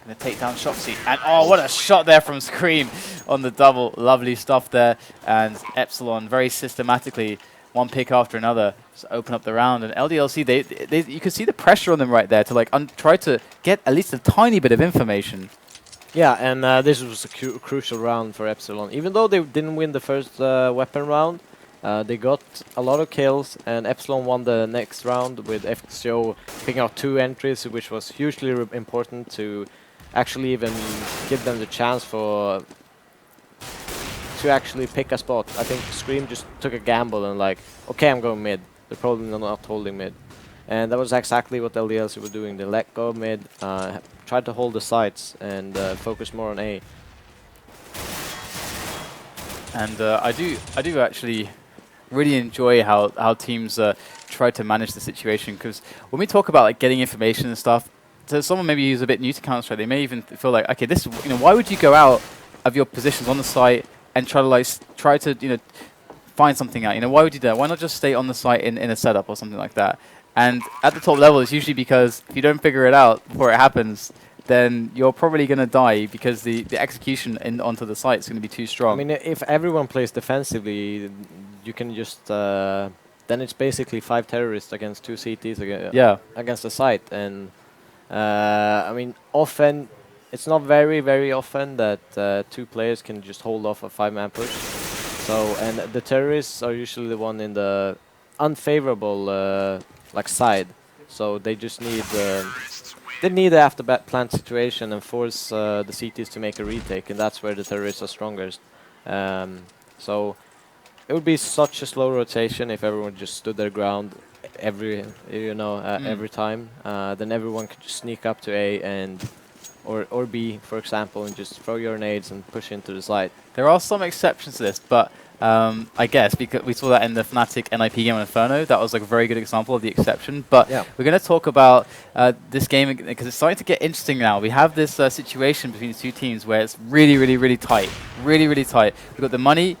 Going to take down Shoxy. And oh, what a shot there from Scream on the double. Lovely stuff there. And Epsilon very systematically, one pick after another, just open up the round. And LDLC, you can see the pressure on them right there to like try to get at least a tiny bit of information. Yeah, and this was a crucial round for Epsilon. Even though they didn't win the first weapon round, they got a lot of kills, and Epsilon won the next round with FXO picking out 2 entries, which was hugely important to actually even give them the chance to actually pick a spot. I think Scream just took a gamble and like, okay, I'm going mid. They're probably not holding mid. And that was exactly what LDLC were doing. They let go mid, tried to hold the sites, and focus more on A. And I do actually really enjoy how teams try to manage the situation, because when we talk about like getting information and stuff, so someone maybe who's a bit new to Counter-Strike, they may even feel like, okay, this, why would you go out of your positions on the site and try to find something out? Why would you do that? Why not just stay on the site in a setup or something like that? And at the top level, it's usually because if you don't figure it out before it happens, then you're probably going to die, because the execution onto the site is going to be too strong. I mean, if everyone plays defensively, you can just then it's basically 5 terrorists against 2 CTs against the site. And I mean, often it's not very often that 2 players can just hold off a 5-man push. So, and the terrorists are usually the one in the unfavorable like side. So they just need they need the after plant situation and force the CTs to make a retake, and that's where the terrorists are strongest. So it would be such a slow rotation if everyone just stood their ground every time. Then everyone could just sneak up to A and or B, for example, and just throw your nades and push into the site. There are some exceptions to this, but I guess because we saw that in the Fnatic NIP game on Inferno, that was like a very good example of the exception. But Yeah. we're going to talk about this game because it's starting to get interesting now. We have this situation between the two teams where it's really, really, really tight. Really, really tight. We've got the money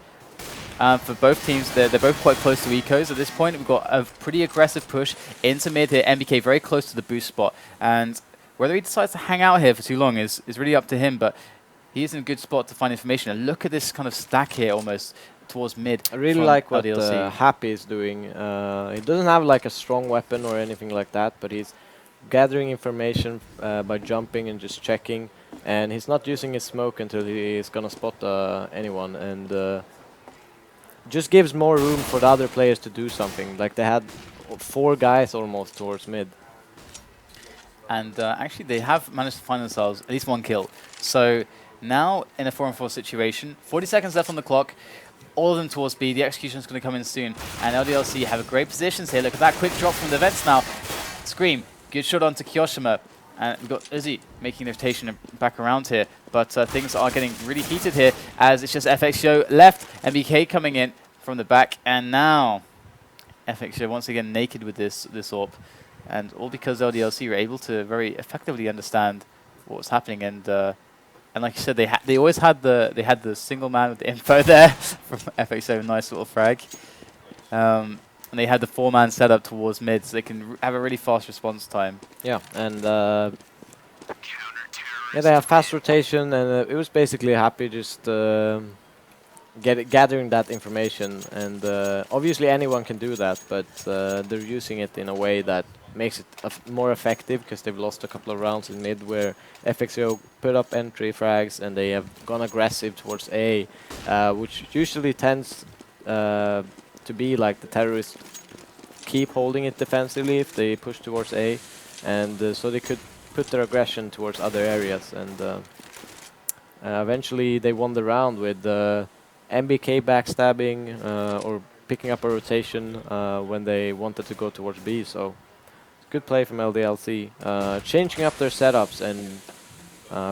for both teams. They're both quite close to ecos at this point. We've got a pretty aggressive push into mid here. MBK very close to the boost spot. And whether he decides to hang out here for too long is really up to him. But he is in a good spot to find information. And look at this kind of stack here almost towards mid. I really like what Happy is doing. He doesn't have like a strong weapon or anything like that, but he's gathering information by jumping and just checking. And he's not using his smoke until he is going to spot anyone. And just gives more room for the other players to do something. Like they had 4 guys almost towards mid. And actually they have managed to find themselves at least 1 kill. So now in a 4-on-4 situation, 40 seconds left on the clock. All of them towards B. The execution is going to come in soon. And LDLC have a great positions here. Look at that quick drop from the vents now. Scream. Good shot onto Kiyoshima. And we've got Uzi making the rotation back around here. But things are getting really heated here as it's just FXO left. MBK coming in from the back. And now FXO once again naked with this AWP. And all because LDLC were able to very effectively understand what was happening. And like you said, they always had the single man with the info there from FXO, nice little frag. And they had the 4-man setup towards mid, so they can have a really fast response time. Yeah, and yeah, they have fast rotation, and it was basically Happy just gathering that information. And obviously anyone can do that, but they're using it in a way that makes it more effective because they've lost a couple of rounds in mid where FXO put up entry frags and they have gone aggressive towards A, which usually tends to be like the terrorists keep holding it defensively if they push towards A, and so they could put their aggression towards other areas. And eventually they won the round with MBK backstabbing or picking up a rotation when they wanted to go towards B. So good play from LDLC, changing up their setups and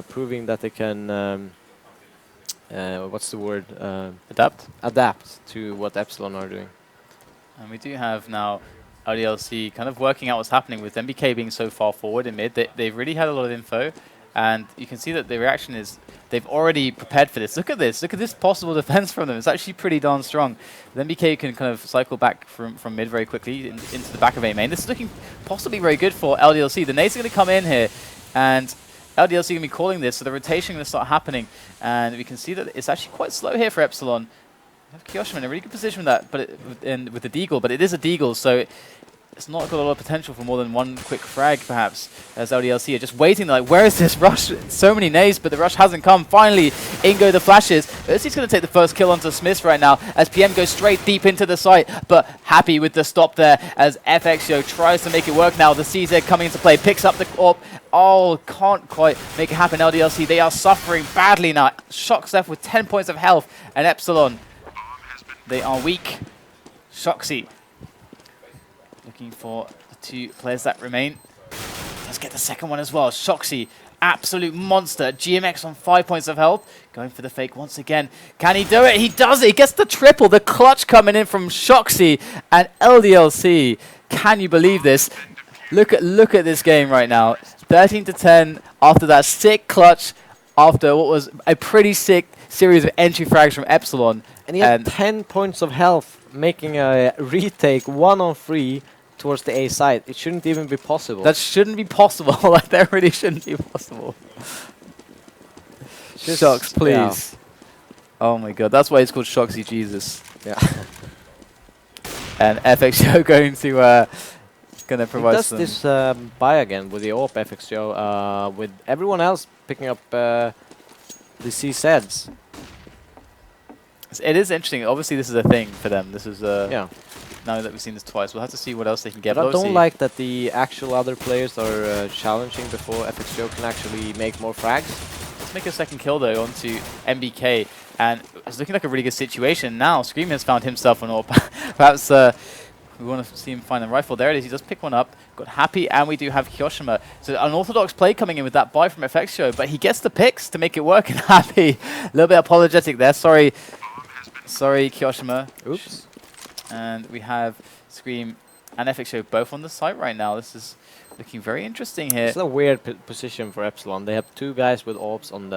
proving that they can, what's the word? Adapt to what Epsilon are doing. And we do have now LDLC kind of working out what's happening with MBK being so far forward in mid. They've really had a lot of info, and you can see that the reaction is they've already prepared for this. Look at this. Look at this possible defense from them. It's actually pretty darn strong. The MBK can kind of cycle back from mid very quickly into the back of A main. This is looking possibly very good for LDLC. The nades are going to come in here, and LDLC going to be calling this, so the rotation going to start happening. And we can see that it's actually quite slow here for Epsilon. We have Kiyoshima in a really good position with that, but with the deagle, but it is a deagle, so it's not got a lot of potential for more than 1 quick frag, perhaps, as LDLC are just waiting. Like, where is this rush? So many nades, but the rush hasn't come. Finally, in go the flashes. Ursi's going to take the first kill onto Smiths right now, as PM goes straight deep into the site, but Happy with the stop there, as FXO tries to make it work now. The CZ coming into play, picks up the AWP. Oh, can't quite make it happen, LDLC. They are suffering badly now. Shock's left with 10 points of health, and Epsilon, they are weak. Shoxy looking for the 2 players that remain. Let's get the second one as well. Shoxy, absolute monster. GMX on 5 points of health. Going for the fake once again. Can he do it? He does it. He gets the triple. The clutch coming in from Shoxy and LDLC. Can you believe this? Look at this game right now. 13-10 after that sick clutch, after what was a pretty sick series of entry frags from Epsilon. And he had 10 points of health, making a retake 1-on-3 towards the A side. It shouldn't even be possible. That shouldn't be possible. Like, that really shouldn't be possible. Shocks, please. Yeah. Oh my god, that's why it's called Shoxy Jesus. Yeah. And FXO gonna provide some. Does this buy again with the AWP FXO, with everyone else picking up the CZs. It is interesting. Obviously, this is a thing for them. This is yeah. Now that we've seen this twice, we'll have to see what else they can get. But I don't like that the actual other players are challenging before FXO can actually make more frags. Let's make a second kill though onto MBK, and it's looking like a really good situation now. Scream has found himself an AWP. Perhaps We want to see him find the rifle. There it is. He does pick one up. Got Happy, and we do have Kyoshima. So an orthodox play coming in with that buy from FXio, but he gets the picks to make it work. And Happy, a little bit apologetic there. Sorry, Kyoshima. Oops. And we have Scream and FXio both on the site right now. This is looking very interesting here. It's a weird position for Epsilon. They have 2 guys with AWPs on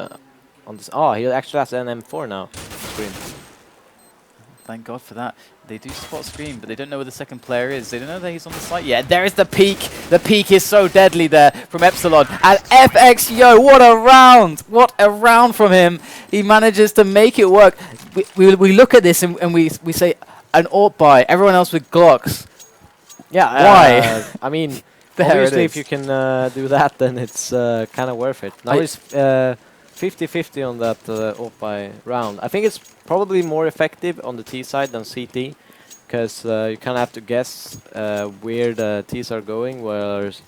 this. Oh, he actually has an M4 now. Scream. Thank God for that. They do spot Scream, but they don't know where the second player is. They don't know that he's on the site yet. There is the peak. The peak is so deadly there from Epsilon. And FXio, what a round! What a round from him. He manages to make it work. We look at this and we say, an AWP buy. Everyone else with Glocks. Yeah. Why? I mean, There obviously, it if is. you can do that, then it's kind of worth it. Now it's 50-50 on that AWP round. I think it's probably more effective on the T side than CT, because you kind of have to guess where the Ts are going, whereas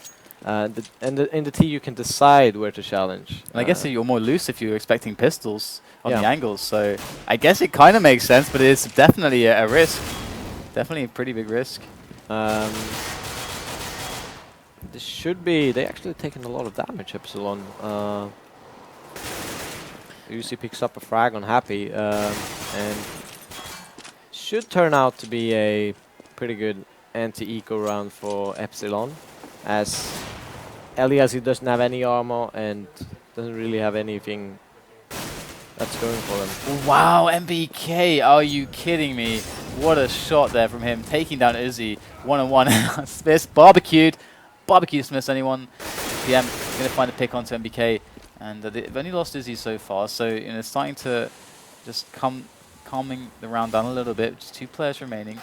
in the T you can decide where to challenge. And I guess you're more loose if you're expecting pistols on Yeah. the angles. So I guess it kind of makes sense, but it's definitely a risk. Definitely a pretty big risk. This should be... They actually taken a lot of damage, Epsilon. UC picks up a frag on Happy, and should turn out to be a pretty good anti-eco round for Epsilon, as LDLC doesn't have any armor and doesn't really have anything that's going for them. Wow, MBK, are you kidding me? What a shot there from him, taking down Uzi, one-on-one. Smith, barbecued Smith, anyone? PM going to find a pick onto MBK, and they've only lost Uzi so far, so you know, it's starting to just calming the round down a little bit. Just 2 players remaining.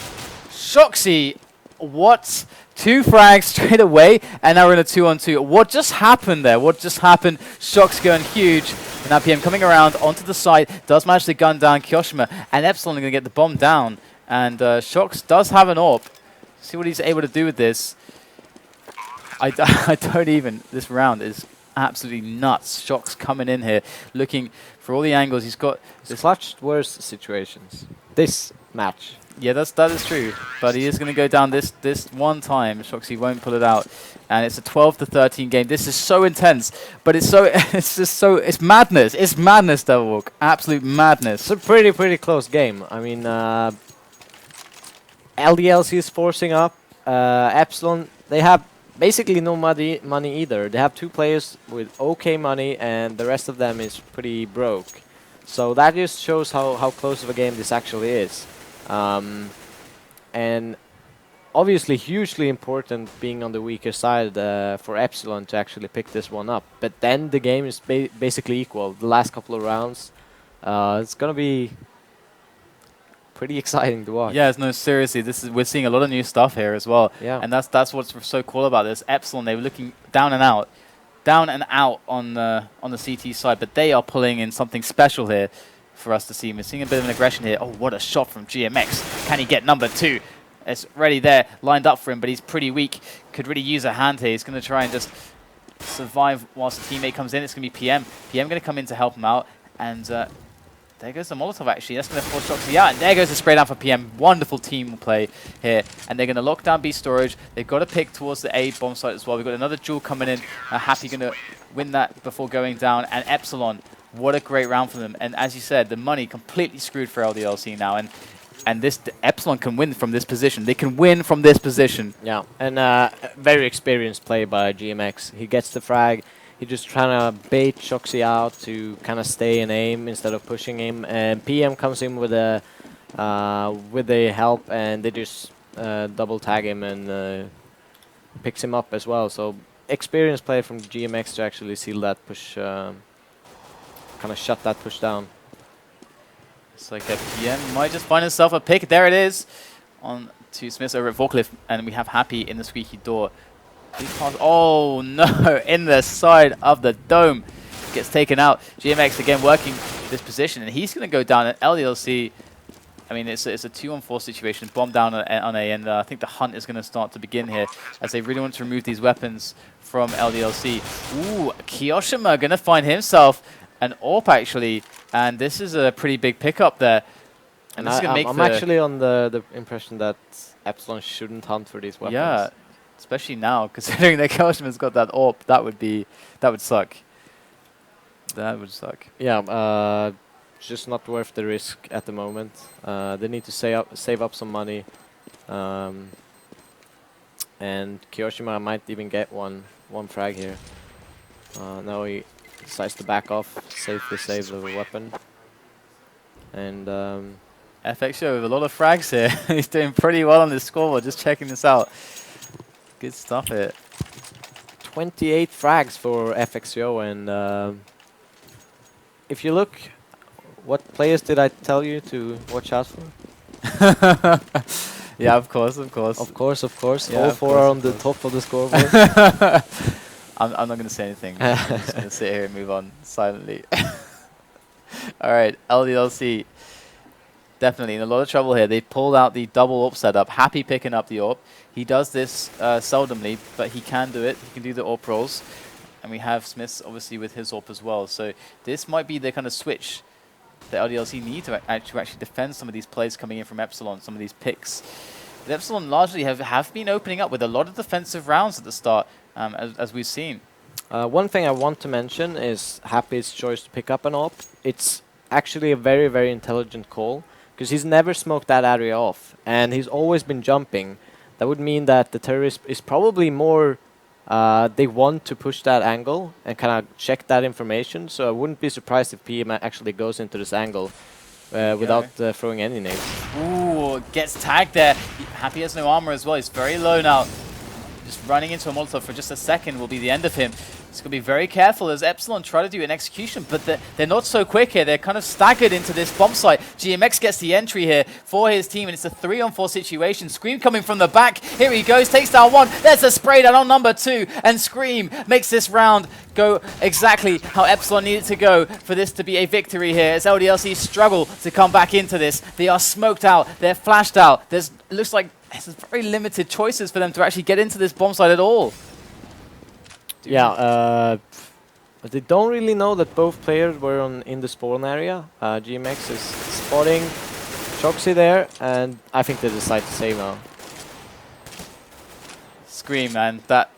Shoxy, what? 2 frags straight away, and now we're in a 2-on-2. What just happened there? What just happened? Shox going huge. And now PM coming around onto the side, does manage to gun down Kyoshima, and Epsilon are going to get the bomb down. And Shox does have an AWP. See what he's able to do with this. I don't even. This round is absolutely nuts. Shox coming in here, looking for all the angles. He's got It's clutched worse situations. This match. Yeah, that is true. But he is going to go down this one time. Shoxy won't pull it out, and it's a 12-13 game. This is so intense, but it's it's madness. It's madness, Devilwalk. Absolute madness. It's a pretty close game. I mean, LDLC is forcing up. Epsilon, they have basically no money either. They have 2 players with okay money, and the rest of them is pretty broke. So that just shows how close of a game this actually is. And obviously hugely important being on the weaker side for Epsilon to actually pick this one up. But then the game is basically equal. The last couple of rounds, it's gonna be pretty exciting to watch. Yeah, no, seriously, we're seeing a lot of new stuff here as well. Yeah. And that's what's so cool about this. Epsilon, they were looking down and out on the CT side, but they are pulling in something special here for us to see. We're seeing a bit of an aggression here. Oh, what a shot from GMX. Can he get number 2? It's ready there, lined up for him, but he's pretty weak. Could really use a hand here. He's going to try and just survive whilst the teammate comes in. It's going to be PM. PM going to come in to help him out, and there goes the Molotov, actually. That's going to force Shoxy out. And there goes the spray down for PM. Wonderful team play here. And they're going to lock down B storage. They've got to pick towards the A bomb site as well. We've got another duel coming in. Happy going to win that before going down. And Epsilon, what a great round for them. And as you said, the money completely screwed for LDLC now. And this Epsilon can win from this position. They can win from this position. Yeah, and very experienced play by GMX. He gets the frag. He's just trying to bait Shoxy out to kind of stay in aim instead of pushing him. And PM comes in with the help, and they just double tag him and picks him up as well. So experienced play from GMX to actually seal that push, kind of shut that push down. It's like a PM might just find himself a pick. There it is on to Smith over at Vorcliffe, and we have Happy in the squeaky door. Oh no, in the side of the dome. Gets taken out. GMX again working this position, and he's going to go down at LDLC. I mean, it's a 2-on-4 situation. Bomb down on A, and I think the hunt is going to start to begin here as they really want to remove these weapons from LDLC. Ooh, Kyoshima going to find himself an AWP, actually, and this is a pretty big pickup there. And this is gonna make I'm actually on the impression that Epsilon shouldn't hunt for these weapons. Yeah, especially now, considering that Kyoshimo's got that AWP, that would suck. That would suck. Yeah, just not worth the risk at the moment. They need to save up some money, and Kyoshima might even get one frag here. Now he decides to back off, safely save the weapon, and FXO with a lot of frags here. He's doing pretty well on this scoreboard. Just checking this out. Good stuff here. 28 frags for FXO, and if you look, what players did I tell you to watch out for? Yeah, of course, of course. Of course. Yeah, All of four course, are of on the course. top of the scoreboard. I'm not going to say anything. I'm just going to sit here and move on silently. All right, LDLC. Definitely in a lot of trouble here. They pulled out the double AWP setup. Happy picking up the AWP. He does this seldomly, but he can do it. He can do the AWP rolls. And we have Smiths obviously with his AWP as well. So this might be the kind of switch that LDLC need to actually defend some of these plays coming in from Epsilon, some of these picks. But Epsilon largely have been opening up with a lot of defensive rounds at the start, as we've seen. One thing I want to mention is Happy's choice to pick up an AWP. It's actually a very, very intelligent call, because he's never smoked that area off, and he's always been jumping. That would mean that the terrorist is probably more, they want to push that angle and kind of check that information, so I wouldn't be surprised if PM actually goes into this angle without throwing any nades. Ooh, gets tagged there. Happy has no armor as well. He's very low now. Just running into a Molotov for just a second will be the end of him. He's going to be very careful as Epsilon try to do an execution, but they're not so quick here. They're kind of staggered into this bomb site. GMX gets the entry here for his team, and it's a 3-on-4 situation. Scream coming from the back. Here he goes, takes down one. There's a spray down on number 2, and Scream makes this round go exactly how Epsilon needed to go for this to be a victory here, as LDLC struggle to come back into this. They are smoked out. They're flashed out. It looks like there's very limited choices for them to actually get into this bomb site at all. Yeah, but they don't really know that both players were in the spawn area. GMX is spotting Choxy there, and I think they decide to save now. Scream, man. That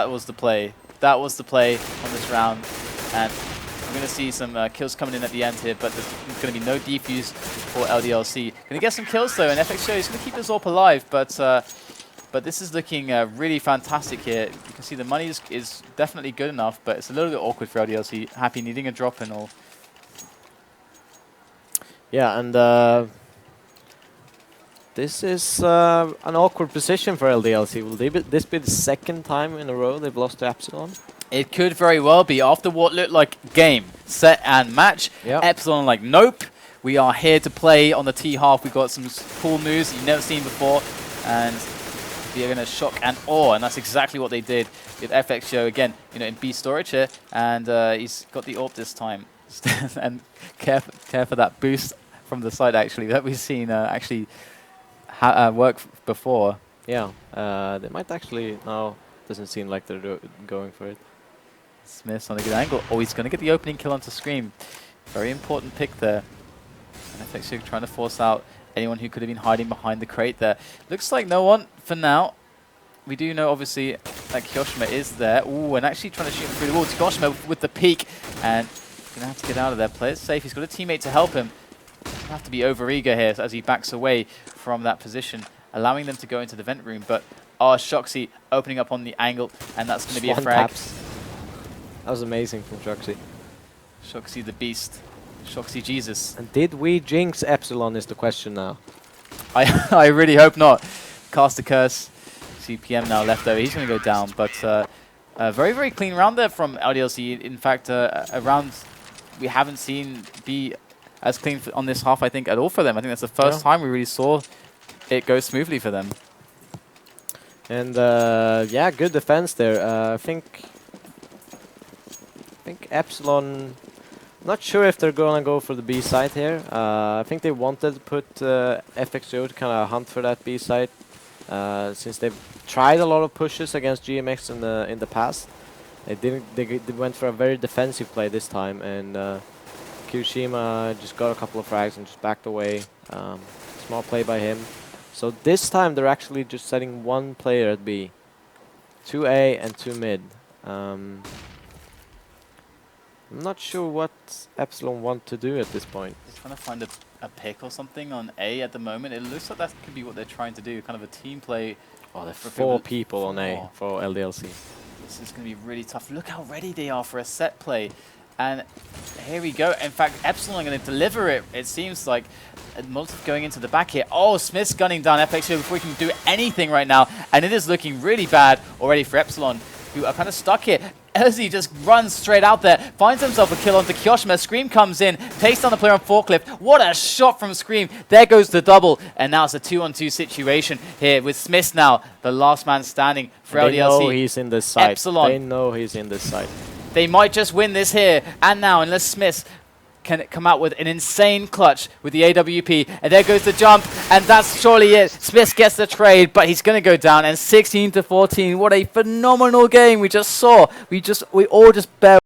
was the play. That was the play on this round. And we're going to see some kills coming in at the end here, but there's going to be no defuse for LDLC. Going to get some kills, though, and FXO is going to keep his AWP alive, but this is looking really fantastic here. You can see the money is definitely good enough, but it's a little bit awkward for LDLC. Happy needing a drop and all. Yeah, and this is an awkward position for LDLC. Will this be the second time in a row they've lost to Epsilon? It could very well be. After what looked like game, set, and match, Yep. Epsilon like, nope. We are here to play on the T half. We've got some cool moves that you've never seen before, and we are going to shock and awe, and that's exactly what they did with FXO again, in B storage here, and he's got the AWP this time. And care for that boost from the side actually that we've seen actually work before. Yeah, they might actually now. Doesn't seem like they're going for it. Smith's on a good angle. Oh, he's going to get the opening kill onto Scream. Very important pick there. And FXO trying to force out anyone who could have been hiding behind the crate there. Looks like no one for now. We do know, obviously, that Kyoshima is there. Ooh, and actually trying to shoot him through the wall. Kyoshima with the peek. And going to have to get out of there. Play it safe. He's got a teammate to help him. He'll have to be over-eager here as he backs away from that position, allowing them to go into the vent room. But Shoxy opening up on the angle, and that's going to be a frag. Taps. That was amazing from Choxy. Shoxy the beast. Shoxy Jesus. And did we jinx Epsilon is the question now. I really hope not. Cast a curse. CPM now left over. He's going to go down, but a very, very clean round there from LDLC. In fact, a round we haven't seen be as clean on this half, I think, at all for them. I think that's the first time we really saw it go smoothly for them. And yeah, good defense there. I think Epsilon. Not sure if they're gonna go for the B site here. I think they wanted to put FXO to kind of hunt for that B site, since they've tried a lot of pushes against GMX in the past. They didn't. They went for a very defensive play this time, and Kirishima just got a couple of frags and just backed away. Small play by him. So this time they're actually just setting one player at B. 2A and 2 mid. I'm not sure what Epsilon want to do at this point. They're trying to find a pick or something on A at the moment. It looks like that could be what they're trying to do, kind of a team play. Oh, there are 4 people on A for LDLC. This is going to be really tough. Look how ready they are for a set play. And here we go. In fact, Epsilon are going to deliver it, it seems like. Molotov going into the back here. Oh, Smith's gunning down FXO before he can do anything right now. And it is looking really bad already for Epsilon, who are kind of stuck here. Ozzy just runs straight out there, finds himself a kill onto Kyoshima. Scream comes in, takes down the player on Forklift. What a shot from Scream. There goes the double. And now it's a 2-on-2 situation here with Smith now, the last man standing for LDLC. They know he's in this side. Epsilon. They know he's in this side. They might just win this here and now, unless Smith can come out with an insane clutch with the AWP. And there goes the jump, and that's surely it. Smith gets the trade, but he's going to go down. And 16-14, what a phenomenal game we just saw. We all just barely